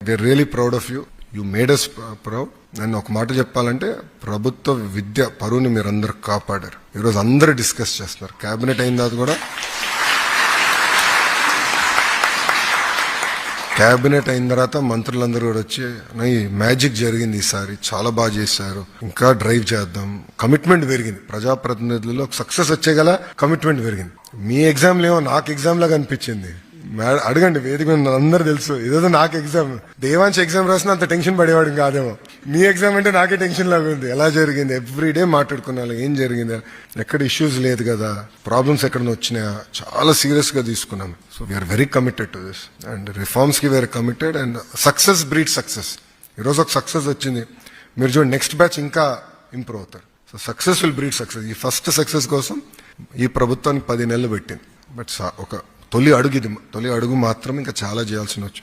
We are really proud of you. You made us proud. నేను ఒక మాట చెప్పాలంటే ప్రభుత్వ విద్య పరువుని మీరు అందరు కాపాడారు. ఈరోజు అందరూ డిస్కస్ చేస్తున్నారు. కేబినెట్ అయిన తర్వాత కూడా క్యాబినెట్ అయిన తర్వాత మంత్రులందరూ కూడా వచ్చి ఈ మ్యాజిక్ జరిగింది, ఈసారి చాలా బాగా చేశారు, ఇంకా డ్రైవ్ చేద్దాం. కమిట్మెంట్ పెరిగింది. ప్రజాప్రతినిధులలో సక్సెస్ వచ్చేగల కమిట్మెంట్ పెరిగింది. మీ ఎగ్జామ్లు ఏమో నాకు ఎగ్జామ్ లాగా అనిపించింది. అడగండి, వేదిక అందరూ తెలుసు. ఏదో నాకు ఎగ్జామ్, దేవాంశ్ ఎగ్జామ్ రాసినా అంత టెన్షన్ పడేవాడు కాదేమో. మీ ఎగ్జామ్ అంటే నాకే టెన్షన్ లాగా ఉంది. ఎలా జరిగింది ఎవ్రీడే మాట్లాడుకున్నాను, ఏం జరిగింది, ఎక్కడ ఇష్యూస్ లేదు కదా, ప్రాబ్లమ్స్ ఎక్కడ వచ్చినాయా, చాలా సీరియస్ గా తీసుకున్నాం. So we're very committed to this and reforms కి we're committed and success breed success. ఈరోజు ఒక సక్సెస్ వచ్చింది, మీరు చూడండి నెక్స్ట్ బ్యాచ్ ఇంకా ఇంప్రూవ్ అవుతారు. So success will breed success. ఈ ఫస్ట్ సక్సెస్ కోసం ఈ ప్రభుత్వానికి 10 నెలలు పెట్టింది. బట్ ఒక తొలి అడుగు ఇది. తొలి అడుగు మాత్రం ఇంకా చాలా చేయాల్సి ఉంది.